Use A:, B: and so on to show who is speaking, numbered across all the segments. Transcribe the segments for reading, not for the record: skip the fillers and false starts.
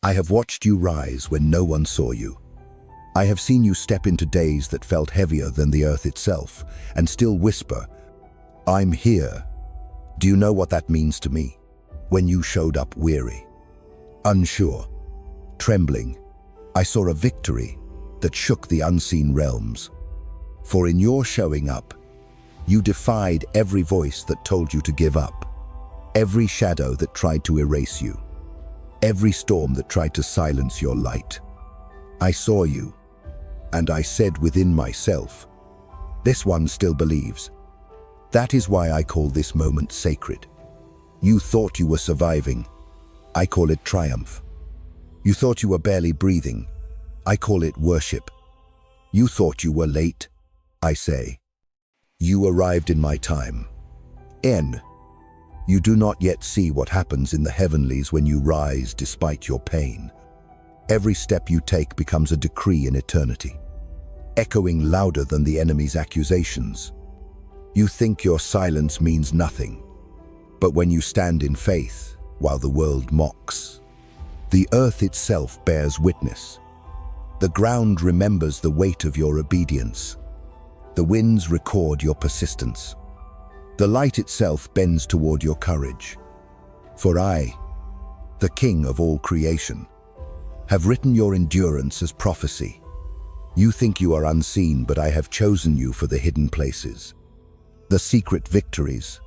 A: I have watched you rise when no one saw you. I have seen you step into days that felt heavier than the earth itself and still whisper, "I'm here." Do you know what that means to me? When you showed up weary, unsure, trembling, I saw a victory that shook the unseen realms. For in your showing up, you defied every voice that told you to give up, every shadow that tried to erase you, every storm that tried to silence your light. I saw you, and I said within myself, "This one still believes." That is why I call this moment sacred. You thought you were surviving. I call it triumph. You thought you were barely breathing. I call it worship. You thought you were late. I say, you arrived in my time. You do not yet see what happens in the heavenlies when you rise despite your pain. Every step you take becomes a decree in eternity, echoing louder than the enemy's accusations. You think your silence means nothing, but when you stand in faith while the world mocks, the earth itself bears witness. The ground remembers the weight of your obedience. The winds record your persistence. The light itself bends toward your courage. For I, the King of all creation, have written your endurance as prophecy. You think you are unseen, but I have chosen you for the hidden places, the secret victories,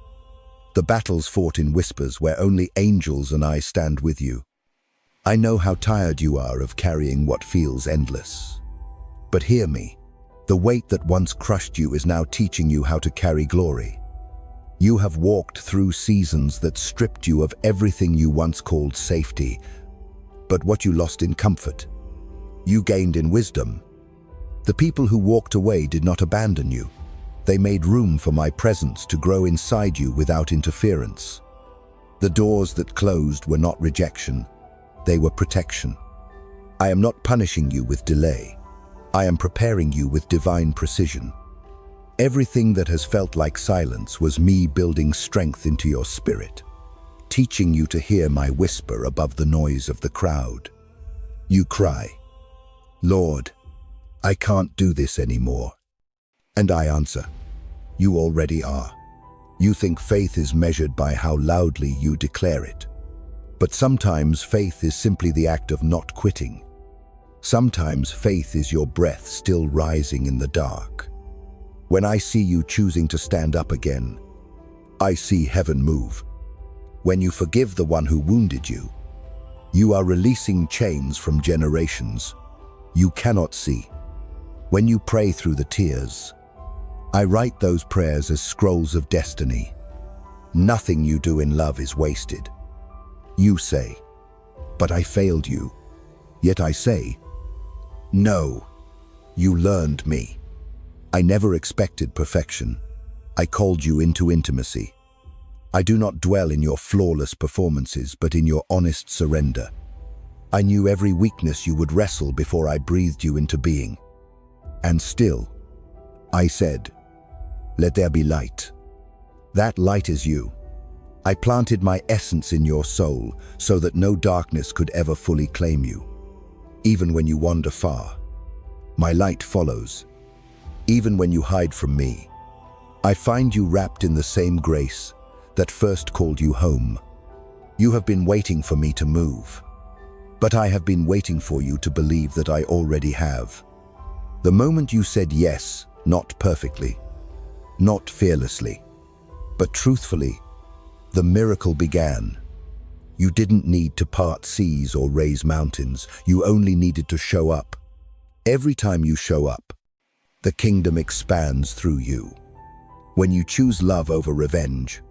A: the battles fought in whispers where only angels and I stand with you. I know how tired you are of carrying what feels endless. But hear me, the weight that once crushed you is now teaching you how to carry glory. You have walked through seasons that stripped you of everything you once called safety, but what you lost in comfort, you gained in wisdom. The people who walked away did not abandon you. They made room for my presence to grow inside you without interference. The doors that closed were not rejection, they were protection. I am not punishing you with delay. I am preparing you with divine precision. Everything that has felt like silence was me building strength into your spirit, teaching you to hear my whisper above the noise of the crowd. You cry, "Lord, I can't do this anymore." And I answer, you already are. You think faith is measured by how loudly you declare it. But sometimes faith is simply the act of not quitting. Sometimes faith is your breath still rising in the dark. When I see you choosing to stand up again, I see heaven move. When you forgive the one who wounded you, you are releasing chains from generations you cannot see. When you pray through the tears, I write those prayers as scrolls of destiny. Nothing you do in love is wasted. You say, "But I failed you." Yet I say, "No, you learned me." I never expected perfection. I called you into intimacy. I do not dwell in your flawless performances, but in your honest surrender. I knew every weakness you would wrestle before I breathed you into being. And still, I said, "Let there be light." That light is you. I planted my essence in your soul so that no darkness could ever fully claim you. Even when you wander far, my light follows. Even when you hide from me, I find you wrapped in the same grace that first called you home. You have been waiting for me to move, but I have been waiting for you to believe that I already have. The moment you said yes, not perfectly, not fearlessly, but truthfully, the miracle began. You didn't need to part seas or raise mountains. You only needed to show up. Every time you show up, the kingdom expands through you. When you choose love over revenge,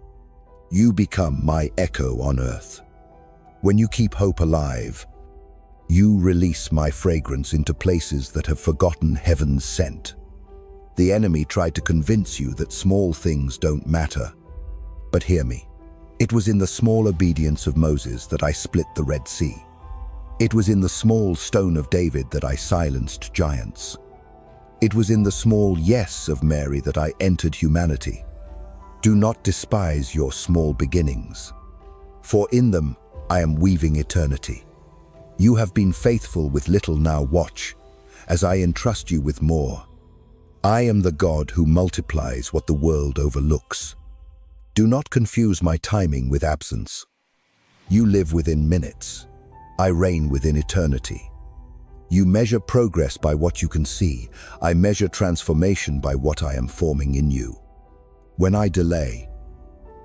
A: you become my echo on earth. When you keep hope alive, you release my fragrance into places that have forgotten heaven's scent. The enemy tried to convince you that small things don't matter. But hear me. It was in the small obedience of Moses that I split the Red Sea. It was in the small stone of David that I silenced giants. It was in the small yes of Mary that I entered humanity. Do not despise your small beginnings, for in them I am weaving eternity. You have been faithful with little, now watch, as I entrust you with more. I am the God who multiplies what the world overlooks. Do not confuse my timing with absence. You live within minutes. I reign within eternity. You measure progress by what you can see. I measure transformation by what I am forming in you. When I delay,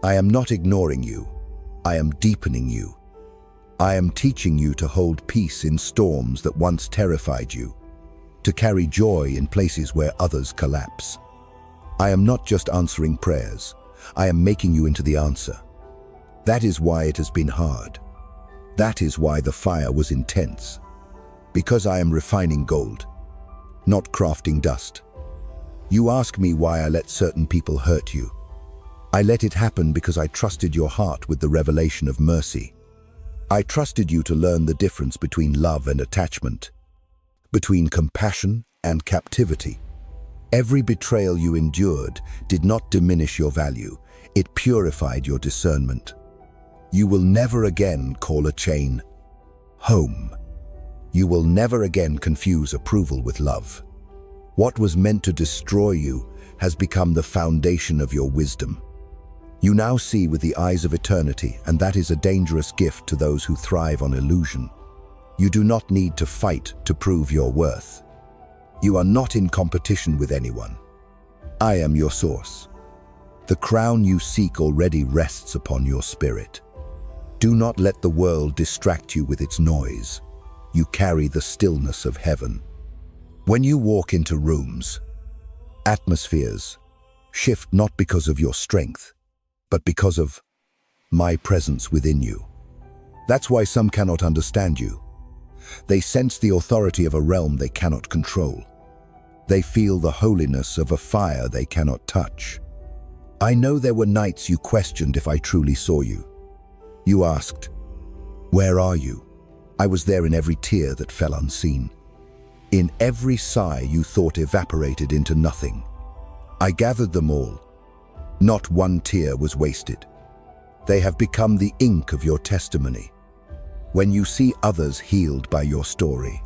A: I am not ignoring you. I am deepening you. I am teaching you to hold peace in storms that once terrified you, to carry joy in places where others collapse. I am not just answering prayers. I am making you into the answer. That is why it has been hard. That is why the fire was intense. Because I am refining gold, not crafting dust. You ask me why I let certain people hurt you. I let it happen because I trusted your heart with the revelation of mercy. I trusted you to learn the difference between love and attachment, between compassion and captivity. Every betrayal you endured did not diminish your value. It purified your discernment. You will never again call a chain home. You will never again confuse approval with love. What was meant to destroy you has become the foundation of your wisdom. You now see with the eyes of eternity, and that is a dangerous gift to those who thrive on illusion. You do not need to fight to prove your worth. You are not in competition with anyone. I am your source. The crown you seek already rests upon your spirit. Do not let the world distract you with its noise. You carry the stillness of heaven. When you walk into rooms, atmospheres shift not because of your strength, but because of my presence within you. That's why some cannot understand you. They sense the authority of a realm they cannot control. They feel the holiness of a fire they cannot touch. I know there were nights you questioned if I truly saw you. You asked, "Where are you?" I was there in every tear that fell unseen. In every sigh you thought evaporated into nothing. I gathered them all. Not one tear was wasted. They have become the ink of your testimony. When you see others healed by your story,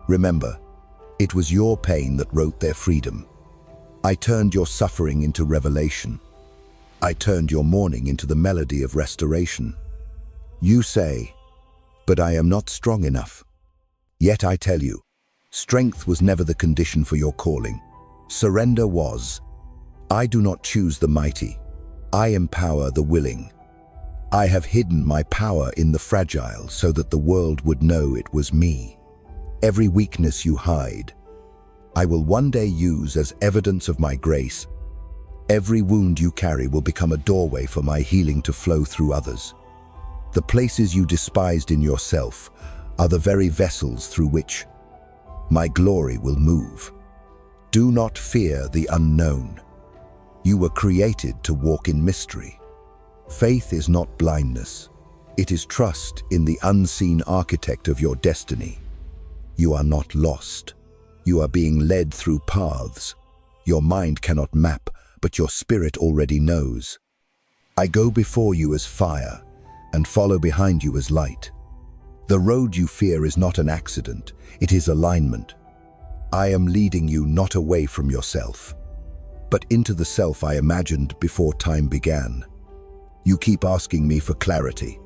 A: remember, it was your pain that wrote their freedom. I turned your suffering into revelation. I turned your mourning into the melody of restoration. You say, "But I am not strong enough." Yet I tell you, strength was never the condition for your calling. Surrender was. I do not choose the mighty. I empower the willing. I have hidden my power in the fragile so that the world would know it was me. Every weakness you hide, I will one day use as evidence of my grace. Every wound you carry will become a doorway for my healing to flow through others. The places you despised in yourself are the very vessels through which my glory will move. Do not fear the unknown. You were created to walk in mystery. Faith is not blindness. It is trust in the unseen architect of your destiny. You are not lost. You are being led through paths your mind cannot map, but your spirit already knows. I go before you as fire and follow behind you as light. The road you fear is not an accident, it is alignment. I am leading you not away from yourself, but into the self I imagined before time began. You keep asking me for clarity,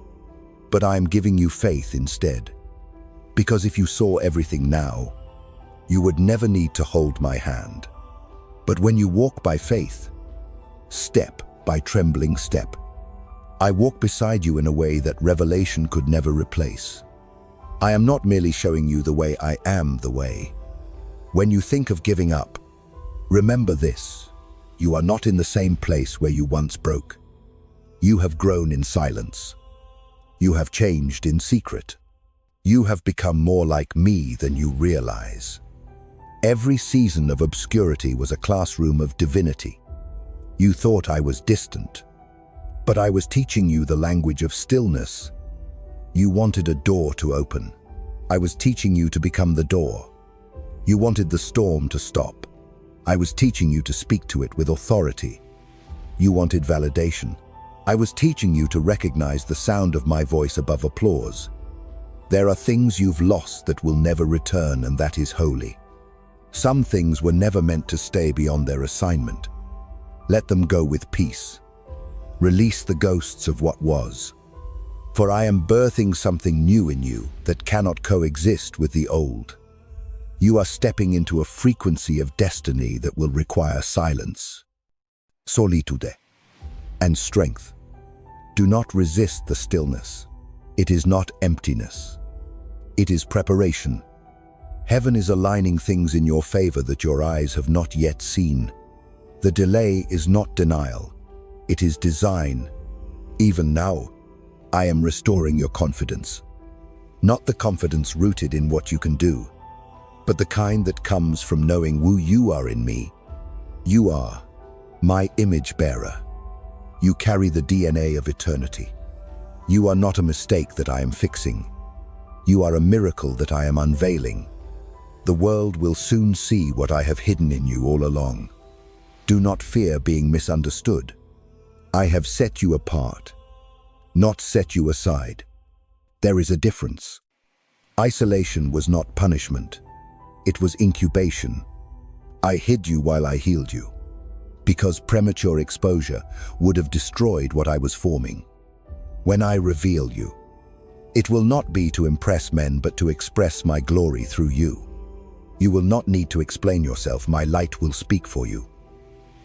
A: but I am giving you faith instead. Because if you saw everything now, you would never need to hold my hand. But when you walk by faith, step by trembling step, I walk beside you in a way that revelation could never replace. I am not merely showing you the way, I am the way. When you think of giving up, remember this: you are not in the same place where you once broke. You have grown in silence. You have changed in secret. You have become more like me than you realize. Every season of obscurity was a classroom of divinity. You thought I was distant, but I was teaching you the language of stillness. You wanted a door to open. I was teaching you to become the door. You wanted the storm to stop. I was teaching you to speak to it with authority. You wanted validation. I was teaching you to recognize the sound of my voice above applause. There are things you've lost that will never return, and that is holy. Some things were never meant to stay beyond their assignment. Let them go with peace. Release the ghosts of what was. For I am birthing something new in you that cannot coexist with the old. You are stepping into a frequency of destiny that will require silence, solitude, and strength. Do not resist the stillness. It is not emptiness. It is preparation. Heaven is aligning things in your favor that your eyes have not yet seen. The delay is not denial. It is design. Even now, I am restoring your confidence. Not the confidence rooted in what you can do, but the kind that comes from knowing who you are in me. You are my image bearer. You carry the DNA of eternity. You are not a mistake that I am fixing. You are a miracle that I am unveiling. The world will soon see what I have hidden in you all along. Do not fear being misunderstood. I have set you apart, not set you aside. There is a difference. Isolation was not punishment. It was incubation. I hid you while I healed you, because premature exposure would have destroyed what I was forming. When I reveal you, it will not be to impress men, but to express my glory through you. You will not need to explain yourself. My light will speak for you.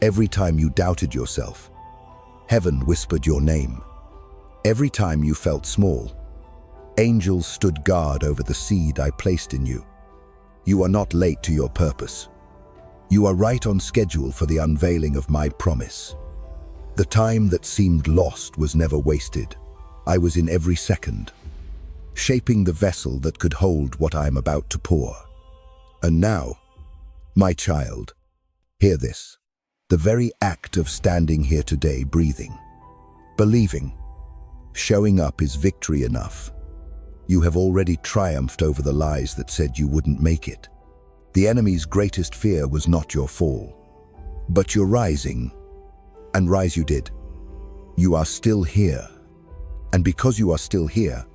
A: Every time you doubted yourself, heaven whispered your name. Every time you felt small, angels stood guard over the seed I placed in you. You are not late to your purpose. You are right on schedule for the unveiling of my promise. The time that seemed lost was never wasted. I was in every second, shaping the vessel that could hold what I am about to pour. And now, my child, hear this. The very act of standing here today, breathing, believing, showing up is victory enough. You have already triumphed over the lies that said you wouldn't make it. The enemy's greatest fear was not your fall, but your rising, and rise you did. You are still here, and because you are still here,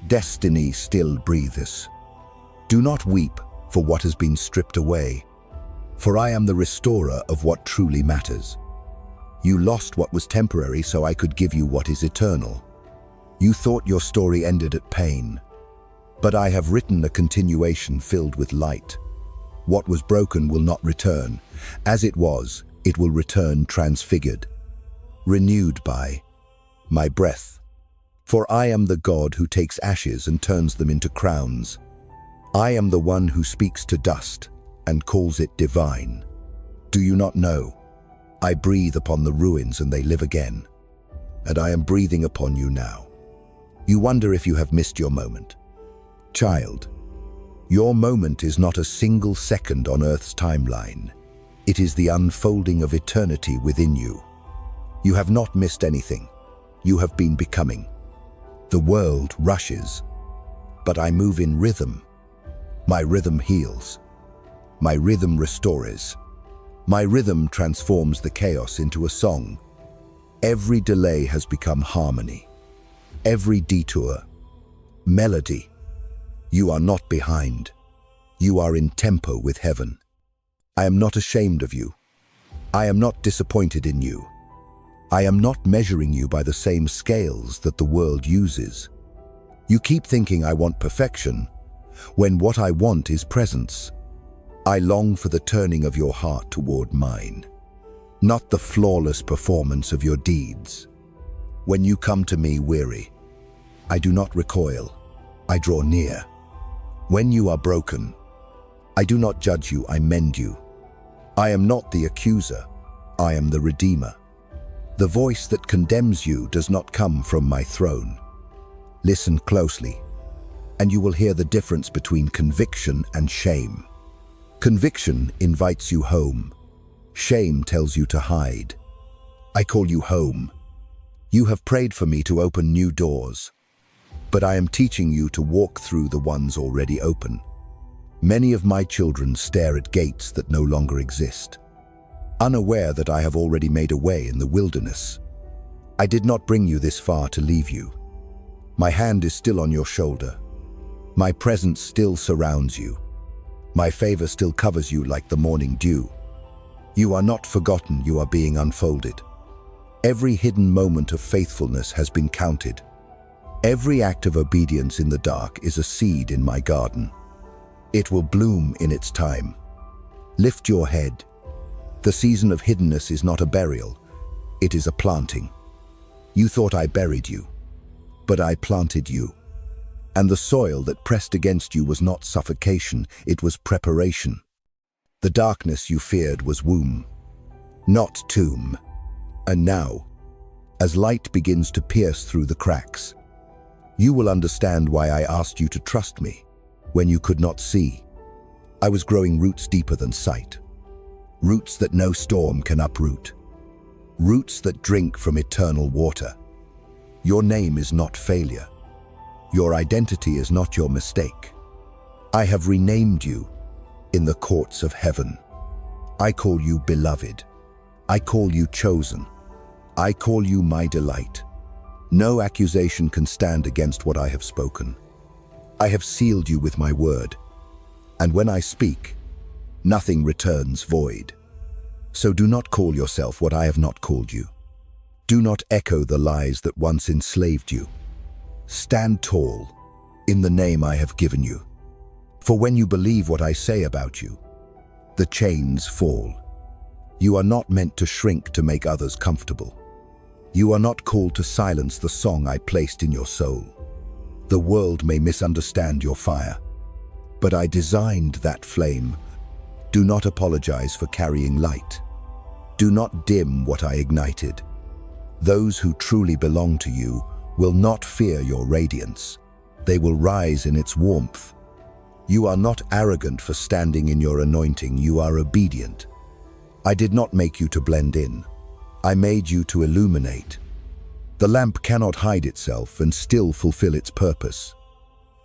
A: destiny still breathes. Do not weep for what has been stripped away, for I am the restorer of what truly matters. You lost what was temporary so I could give you what is eternal. You thought your story ended at pain, but I have written a continuation filled with light. What was broken will not return. As it was, it will return transfigured, renewed by my breath. For I am the God who takes ashes and turns them into crowns. I am the one who speaks to dust and calls it divine. Do you not know? I breathe upon the ruins and they live again. And I am breathing upon you now. You wonder if you have missed your moment. Child, your moment is not a single second on Earth's timeline. It is the unfolding of eternity within you. You have not missed anything. You have been becoming. The world rushes, but I move in rhythm. My rhythm heals. My rhythm restores. My rhythm transforms the chaos into a song. Every delay has become harmony. Every detour, melody. You are not behind. You are in tempo with heaven. I am not ashamed of you. I am not disappointed in you. I am not measuring you by the same scales that the world uses. You keep thinking I want perfection, when what I want is presence. I long for the turning of your heart toward mine, not the flawless performance of your deeds. When you come to me weary, I do not recoil, I draw near. When you are broken, I do not judge you, I mend you. I am not the accuser, I am the redeemer. The voice that condemns you does not come from my throne. Listen closely, and you will hear the difference between conviction and shame. Conviction invites you home. Shame tells you to hide. I call you home. You have prayed for me to open new doors, but I am teaching you to walk through the ones already open. Many of my children stare at gates that no longer exist, unaware that I have already made a way in the wilderness. I did not bring you this far to leave you. My hand is still on your shoulder. My presence still surrounds you. My favor still covers you like the morning dew. You are not forgotten, you are being unfolded. Every hidden moment of faithfulness has been counted. Every act of obedience in the dark is a seed in my garden. It will bloom in its time. Lift your head. The season of hiddenness is not a burial, it is a planting. You thought I buried you, but I planted you. And the soil that pressed against you was not suffocation, it was preparation. The darkness you feared was womb, not tomb. And now, as light begins to pierce through the cracks, you will understand why I asked you to trust me when you could not see. I was growing roots deeper than sight, roots that no storm can uproot, roots that drink from eternal water. Your name is not failure. Your identity is not your mistake. I have renamed you in the courts of heaven. I call you beloved. I call you chosen. I call you my delight. No accusation can stand against what I have spoken. I have sealed you with my word, and when I speak, nothing returns void. So do not call yourself what I have not called you. Do not echo the lies that once enslaved you. Stand tall in the name I have given you. For when you believe what I say about you, the chains fall. You are not meant to shrink to make others comfortable. You are not called to silence the song I placed in your soul. The world may misunderstand your fire, but I designed that flame. Do not apologize for carrying light. Do not dim what I ignited. Those who truly belong to you will not fear your radiance. They will rise in its warmth. You are not arrogant for standing in your anointing, you are obedient. I did not make you to blend in. I made you to illuminate. The lamp cannot hide itself and still fulfill its purpose.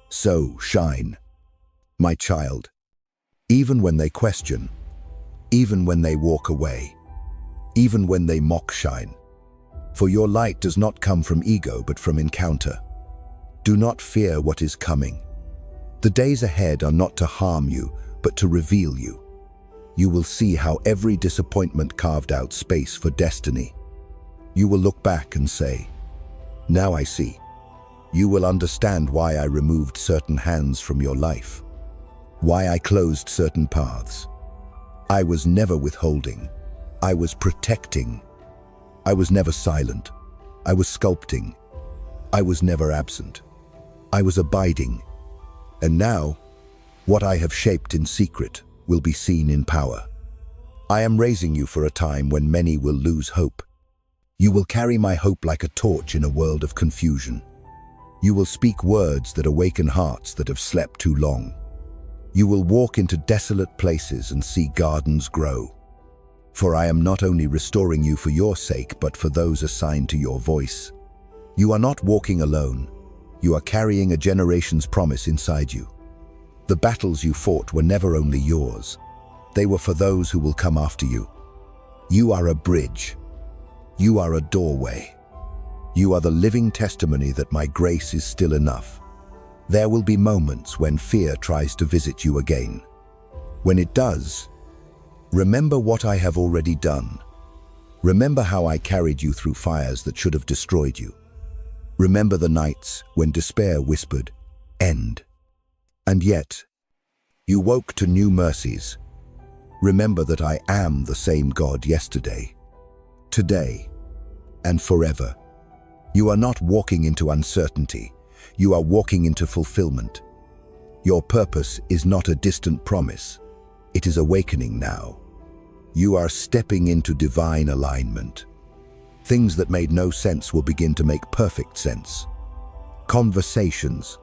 A: So shine, my child, even when they question, even when they walk away, even when they mock shine. For your light does not come from ego but from encounter. Do not fear what is coming. The days ahead are not to harm you, but to reveal you. You will see how every disappointment carved out space for destiny. You will look back and say, now I see. You will understand why I removed certain hands from your life, why I closed certain paths. I was never withholding. I was protecting. I was never silent. I was sculpting. I was never absent. I was abiding. And now, what I have shaped in secret will be seen in power. I am raising you for a time when many will lose hope. You will carry my hope like a torch in a world of confusion. You will speak words that awaken hearts that have slept too long. You will walk into desolate places and see gardens grow. For I am not only restoring you for your sake, but for those assigned to your voice. You are not walking alone. You are carrying a generation's promise inside you. The battles you fought were never only yours. They were for those who will come after you. You are a bridge. You are a doorway. You are the living testimony that my grace is still enough. There will be moments when fear tries to visit you again. When it does, remember what I have already done. Remember how I carried you through fires that should have destroyed you. Remember the nights when despair whispered, end. And yet, you woke to new mercies. Remember that I am the same God yesterday, today, and forever. You are not walking into uncertainty. You are walking into fulfillment. Your purpose is not a distant promise. It is awakening now. You are stepping into divine alignment. Things that made no sense will begin to make perfect sense. Conversations,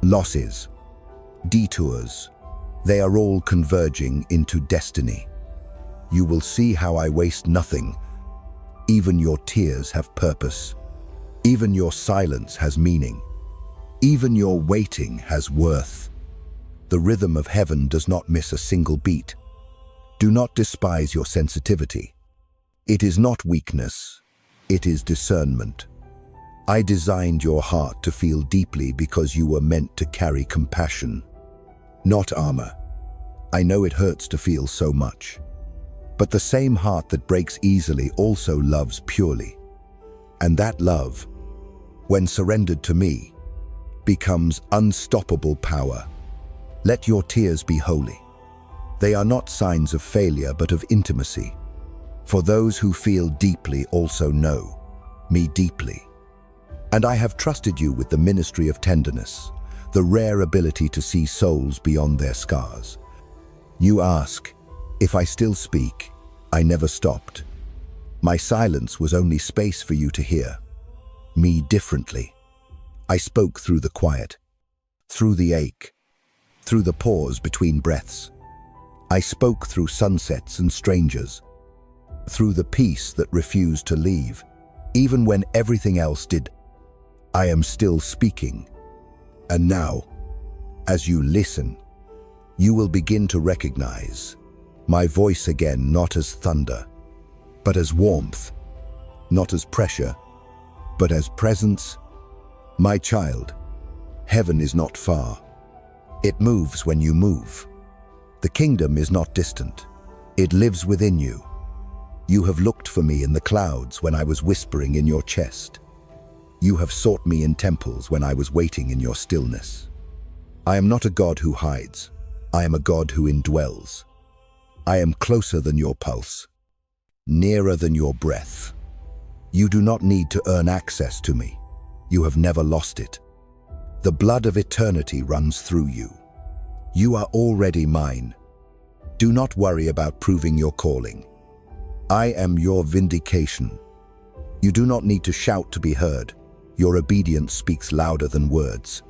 A: losses, detours, they are all converging into destiny. You will see how I waste nothing. Even your tears have purpose. Even your silence has meaning. Even your waiting has worth. The rhythm of heaven does not miss a single beat. Do not despise your sensitivity. It is not weakness, it is discernment. I designed your heart to feel deeply because you were meant to carry compassion, not armor. I know it hurts to feel so much. But the same heart that breaks easily also loves purely. And that love, when surrendered to me, becomes unstoppable power. Let your tears be holy. They are not signs of failure, but of intimacy. For those who feel deeply also know me deeply. And I have trusted you with the ministry of tenderness, the rare ability to see souls beyond their scars. You ask, if I still speak, I never stopped. My silence was only space for you to hear me differently. I spoke through the quiet, through the ache, through the pause between breaths. I spoke through sunsets and strangers, through the peace that refused to leave, even when everything else did. I am still speaking. And now, as you listen, you will begin to recognize my voice again, not as thunder, but as warmth, not as pressure, but as presence. My child, heaven is not far. It moves when you move. The kingdom is not distant. It lives within you. You have looked for me in the clouds when I was whispering in your chest. You have sought me in temples when I was waiting in your stillness. I am not a God who hides. I am a God who indwells. I am closer than your pulse, nearer than your breath. You do not need to earn access to me. You have never lost it. The blood of eternity runs through you. You are already mine. Do not worry about proving your calling. I am your vindication. You do not need to shout to be heard. Your obedience speaks louder than words.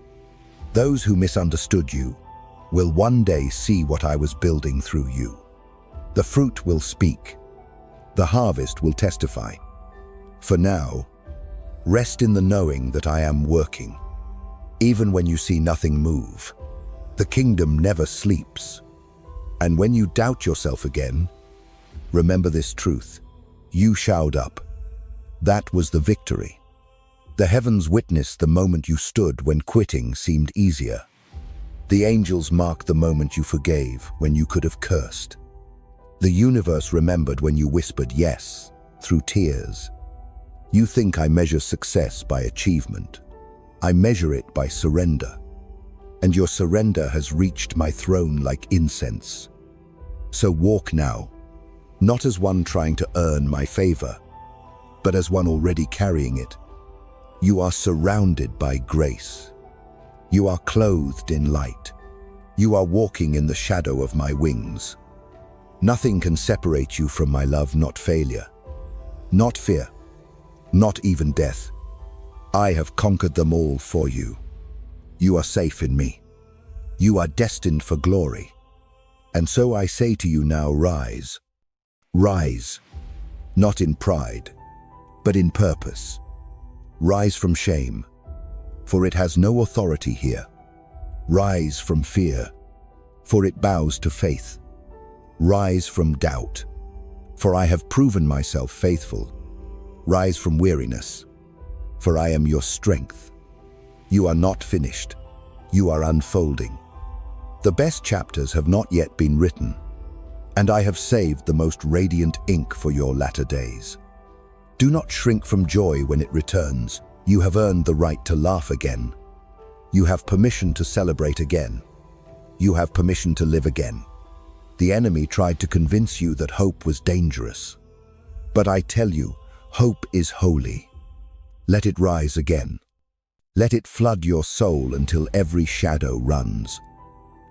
A: Those who misunderstood you will one day see what I was building through you. The fruit will speak. The harvest will testify. For now, rest in the knowing that I am working. Even when you see nothing move, the kingdom never sleeps. And when you doubt yourself again, remember this truth. You showed up. That was the victory. The heavens witnessed the moment you stood when quitting seemed easier. The angels marked the moment you forgave when you could have cursed. The universe remembered when you whispered yes through tears. You think I measure success by achievement. I measure it by surrender. And your surrender has reached my throne like incense. So walk now, not as one trying to earn my favor, but as one already carrying it. You are surrounded by grace. You are clothed in light. You are walking in the shadow of my wings. Nothing can separate you from my love, not failure, not fear, not even death. I have conquered them all for you. You are safe in me. You are destined for glory. And so I say to you now, rise. Rise, not in pride, but in purpose. Rise from shame, for it has no authority here. Rise from fear, for it bows to faith. Rise from doubt, for I have proven myself faithful. Rise from weariness, for I am your strength. You are not finished. You are unfolding. The best chapters have not yet been written, and I have saved the most radiant ink for your latter days. Do not shrink from joy when it returns. You have earned the right to laugh again. You have permission to celebrate again. You have permission to live again. The enemy tried to convince you that hope was dangerous. But I tell you, hope is holy. Let it rise again. Let it flood your soul until every shadow runs.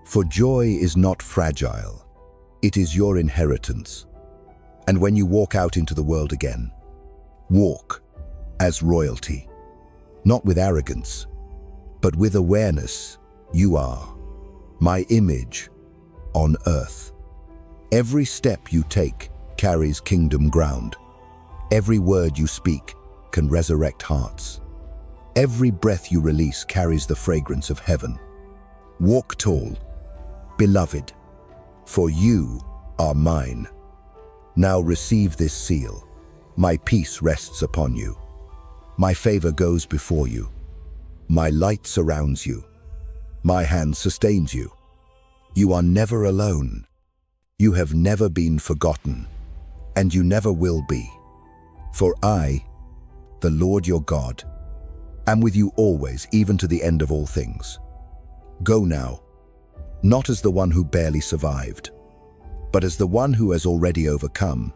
A: For joy is not fragile. It is your inheritance. And when you walk out into the world again, walk as royalty, not with arrogance, but with awareness. You are my image on earth. Every step you take carries kingdom ground. Every word you speak can resurrect hearts. Every breath you release carries the fragrance of heaven. Walk tall, beloved, for you are mine. Now receive this seal. My peace rests upon you. My favor goes before you. My light surrounds you. My hand sustains you. You are never alone. You have never been forgotten, and you never will be. For I, the Lord your God, am with you always, even to the end of all things. Go now, not as the one who barely survived, but as the one who has already overcome.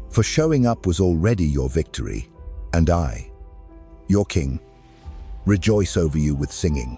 A: For showing up was already your victory, and I, your king, rejoice over you with singing.